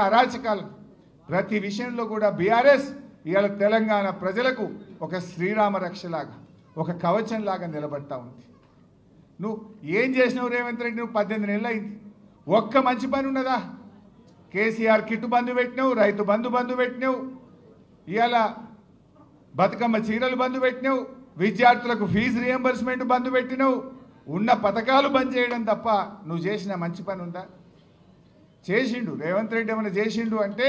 అరాచకాలు ప్రతి విషయంలో కూడా బీఆర్ఎస్ ఇవాళ తెలంగాణ ప్రజలకు ఒక శ్రీరామ రక్షలాగా ఒక కవచంలాగా నిలబడతా ఉంది. నువ్వు ఏం చేసినావు రేవంత్ రెడ్డి? నువ్వు 18 నెలలు అయింది, ఒక్క మంచి పని ఉన్నదా? కేసీఆర్ కిట్టు బంధు పెట్టినావు, రైతు బంధు పెట్టినావు, ఇవాళ బతుకమ్మ చీరలు బంధు పెట్టినావు, విద్యార్థులకు ఫీజు రియంబర్స్మెంట్ బంధు పెట్టినావు. ఉన్న పథకాలు బంద్ చేయడం తప్ప నువ్వు చేసిన మంచి పని ఉందా? చేసిండు రేవంత్ రెడ్డి. ఏమైనా చేసిండు అంటే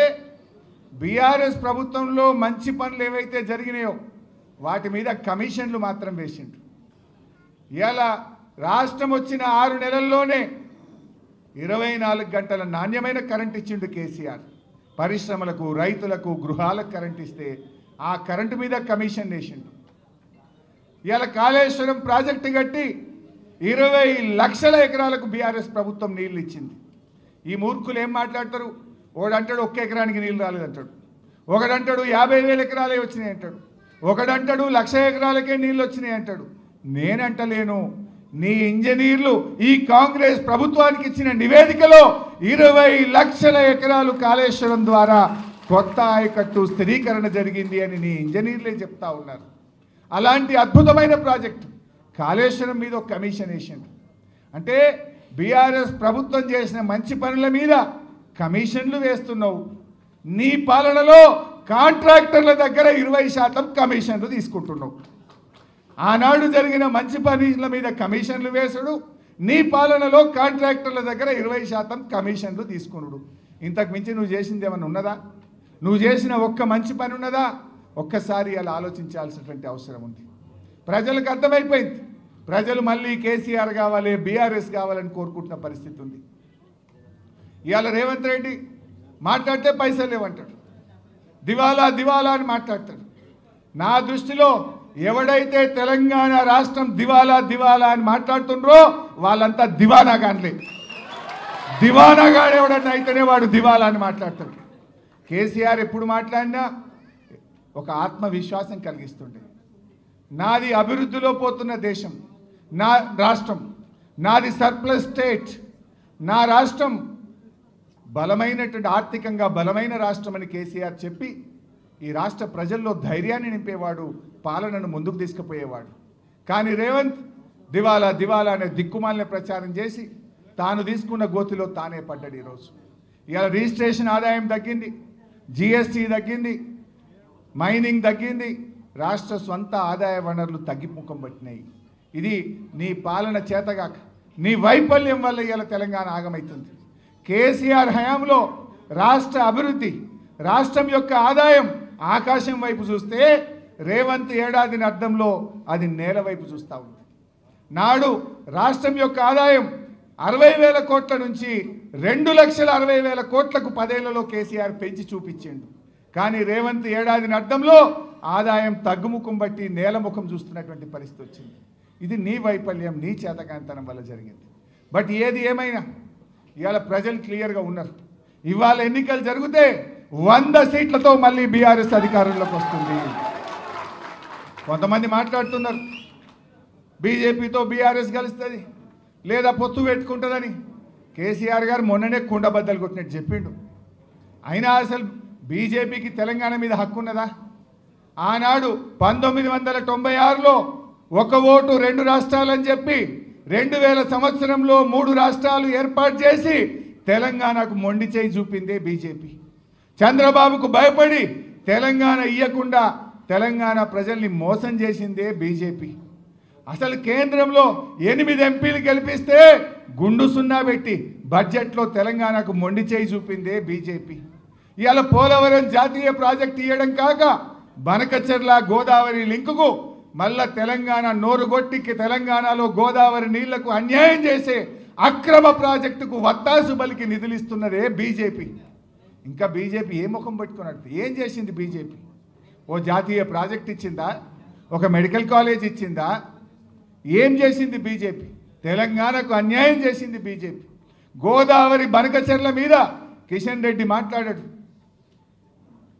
బీఆర్ఎస్ ప్రభుత్వంలో మంచి పనులు ఏవైతే జరిగినాయో వాటి మీద కమిషన్లు మాత్రం వేసిండు. ఇవాళ రాష్ట్రం వచ్చిన 6 నెలల్లోనే 24 గంటల నాణ్యమైన కరెంట్ ఇచ్చిండు కేసీఆర్. పరిశ్రమలకు, రైతులకు, గృహాలకు కరెంట్ ఇస్తే ఆ కరెంటు మీద కమిషన్ వేసిండు. ఇవాళ కాళేశ్వరం ప్రాజెక్టు కట్టి 20 లక్షల ఎకరాలకు బీఆర్ఎస్ ప్రభుత్వం నీళ్లు ఇచ్చింది. ఈ మూర్ఖులు ఏం మాట్లాడతారు? ఒకడంటాడు 1 ఎకరానికి నీళ్ళు రాలేదంటాడు, ఒకడంటాడు 50,000 ఎకరాలే వచ్చినాయి అంటాడు, ఒకడంటాడు 1,00,000 ఎకరాలకే నీళ్ళు వచ్చినాయి అంటాడు. నేనంటలేను, నీ ఇంజనీర్లు ఈ కాంగ్రెస్ ప్రభుత్వానికి ఇచ్చిన నివేదికలో 20 లక్షల ఎకరాలు కాళేశ్వరం ద్వారా కొత్త ఆయకట్టు స్థిరీకరణ జరిగింది అని నీ ఇంజనీర్లే చెప్తా ఉన్నారు. అలాంటి అద్భుతమైన ప్రాజెక్టు కాళేశ్వరం మీద ఒక కమిషన్ వేసిండు. అంటే బీఆర్ఎస్ ప్రభుత్వం చేసిన మంచి పనుల మీద కమిషన్లు వేస్తున్నావు. నీ పాలనలో కాంట్రాక్టర్ల దగ్గర 20% కమిషన్లు తీసుకుంటున్నావు. ఆనాడు జరిగిన మంచి పనుల మీద కమిషన్లు వేసుడు, నీ పాలనలో కాంట్రాక్టర్ల దగ్గర 20% కమిషన్లు తీసుకున్నాడు. ఇంతకు మించి నువ్వు చేసింది ఏమన్నా ఉన్నదా? నువ్వు చేసిన ఒక్క మంచి పని ఉన్నదా? ఒక్కసారి అలా ఆలోచించాల్సినటువంటి అవసరం ఉంది. ప్రజలకు అర్థమైపోయింది. ప్రజలు మళ్ళీ కేసీఆర్ కావాలి, బీఆర్ఎస్ కావాలని కోరుకుంటున్న పరిస్థితి ఉంది. ఇవాళ రేవంత్ రెడ్డి మాట్లాడితే పైసలు లేవంటాడు, దివాలా దివాలా అని మాట్లాడతాడు. నా దృష్టిలో ఎవడైతే తెలంగాణ రాష్ట్రం దివాలా దివాలా అని మాట్లాడుతుండ్రో వాళ్ళంతా దివానాగాన్లే. దివానాగాడు ఎవడన్నా అయితేనే వాడు దివాలా అని మాట్లాడతాడు. కేసీఆర్ ఎప్పుడు మాట్లాడినా ఒక ఆత్మవిశ్వాసం కలిగిస్తుండే. నాది అభివృద్ధిలో పోతున్న దేశం, నా రాష్ట్రం, నాది సర్ప్లస్ స్టేట్, నా రాష్ట్రం బలమైనటువంటి ఆర్థికంగా బలమైన రాష్ట్రం అని కేసీఆర్ చెప్పి ఈ రాష్ట్ర ప్రజల్లో ధైర్యాన్ని నింపేవాడు, పాలనను ముందుకు తీసుకుపోయేవాడు. కానీ రేవంత్ దివాలా దివాలా అనే దిక్కుమాలిన ప్రచారం చేసి తాను తీసుకున్న గోతిలో తానే పడ్డాడు. ఈరోజు ఇవాళ రిజిస్ట్రేషన్ ఆదాయం తగ్గింది, జిఎస్టీ తగ్గింది, మైనింగ్ తగ్గింది, రాష్ట్ర స్వంత ఆదాయ వనరులు తగ్గిముఖం పట్టినాయి. ఇది నీ పాలన చేతగాక, నీ వైఫల్యం వల్ల ఇవాళ తెలంగాణ ఆగమవుతుంది. కేసీఆర్ హయాంలో రాష్ట్ర అభివృద్ధి, రాష్ట్రం యొక్క ఆదాయం ఆకాశం వైపు చూస్తే రేవంత్ ఏడాదిని అర్థంలో అది నేల వైపు చూస్తూ ఉంది. నాడు రాష్ట్రం యొక్క ఆదాయం 60,000 కోట్ల నుంచి 2,60,000 కోట్లకు 10 ఏళ్లలో కేసీఆర్ పెంచి చూపించిండు. కానీ రేవంత్ ఏడాదిని అర్థంలో ఆదాయం తగ్గుముఖం బట్టి నేలముఖం చూస్తున్నటువంటి పరిస్థితి వచ్చింది. ఇది నీ వైఫల్యం, నీ చేతకాంతనం వల్ల జరిగింది. బట్ ఏది ఏమైనా ఇవాళ ప్రజలు క్లియర్గా ఉన్నారు. ఇవాళ ఎన్నికలు జరిగితే 100 సీట్లతో మళ్ళీ బీఆర్ఎస్ అధికారంలోకి వస్తుంది. కొంతమంది మాట్లాడుతున్నారు బీజేపీతో బీఆర్ఎస్ కలుస్తుంది లేదా పొత్తు పెట్టుకుంటుందని. కేసీఆర్ గారు మొన్ననే కుండబద్దలు కొట్టినట్టు చెప్పిండు. అయినా అసలు బీజేపీకి తెలంగాణ మీద హక్కు ఉన్నదా? ఆనాడు 1996లో 1 ఓటు 2 రాష్ట్రాలని చెప్పి 2000 సంవత్సరంలో 3 రాష్ట్రాలు ఏర్పాటు చేసి తెలంగాణకు మొండి చేయి చూపిందే బీజేపీ. చంద్రబాబుకు భయపడి తెలంగాణ ఇయ్యకుండా తెలంగాణ ప్రజల్ని మోసం చేసిందే బీజేపీ. అసలు కేంద్రంలో 8 ఎంపీలు గెలిపిస్తే గుండు సున్నా పెట్టి బడ్జెట్లో తెలంగాణకు మొండి చేయి చూపిందే బీజేపీ. ఇవాళ పోలవరం జాతీయ ప్రాజెక్టు ఇవ్వడం కాక బనకచెర్ల గోదావరి లింకుకు మళ్ళా తెలంగాణ నోరుగొట్టి తెలంగాణలో గోదావరి నీళ్లకు అన్యాయం చేసే అక్రమ ప్రాజెక్టుకు వత్తాసు బలికి నిధులు ఇస్తున్నదే బీజేపీ. ఇంకా బీజేపీ ఏ ముఖం పెట్టుకున్నాడు? ఏం చేసింది బీజేపీ? ఓ జాతీయ ప్రాజెక్ట్ ఇచ్చిందా? ఒక మెడికల్ కాలేజ్ ఇచ్చిందా? ఏం చేసింది బీజేపీ? తెలంగాణకు అన్యాయం చేసింది బీజేపీ. గోదావరి బనకచెర్ల మీద కిషన్ రెడ్డి మాట్లాడాడు,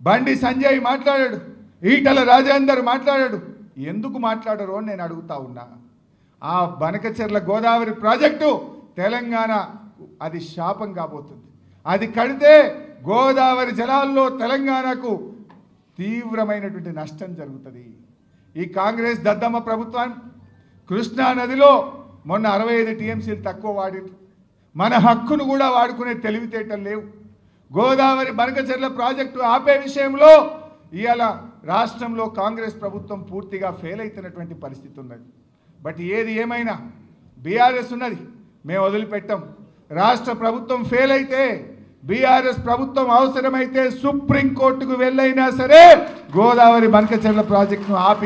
బండి సంజయ్ మాట్లాడాడు, ఈటల రాజేందర్ మాట్లాడాడు. ఎందుకు మాట్లాడరు అని నేను అడుగుతా ఉన్నా. ఆ బనకచెర్ల గోదావరి ప్రాజెక్టు తెలంగాణ అది శాపం కాబోతుంది. అది కడితే గోదావరి జలాల్లో తెలంగాణకు తీవ్రమైనటువంటి నష్టం జరుగుతుంది. ఈ కాంగ్రెస్ దద్దమ్మ ప్రభుత్వం కృష్ణా నదిలో మొన్న 65 టీఎంసీలు తక్కువ వాడింది. మన హక్కును కూడా వాడుకునే తెలివితేటలు లేవు. గోదావరి బనకచెర్ల ప్రాజెక్టు ఆపే విషయంలో ఇవాళ రాష్ట్రంలో కాంగ్రెస్ ప్రభుత్వం పూర్తిగా ఫెయిల్ అవుతున్నటువంటి పరిస్థితి ఉన్నది. బట్ ఏది ఏమైనా బీఆర్ఎస్ ఉన్నది, మేము వదిలిపెట్టాం. రాష్ట్ర ప్రభుత్వం ఫెయిల్ అయితే బీఆర్ఎస్ ప్రభుత్వం అవసరమైతే సుప్రీంకోర్టుకు వెళ్ళైనా సరే గోదావరి బనకచెర్ల ప్రాజెక్టును ఆపి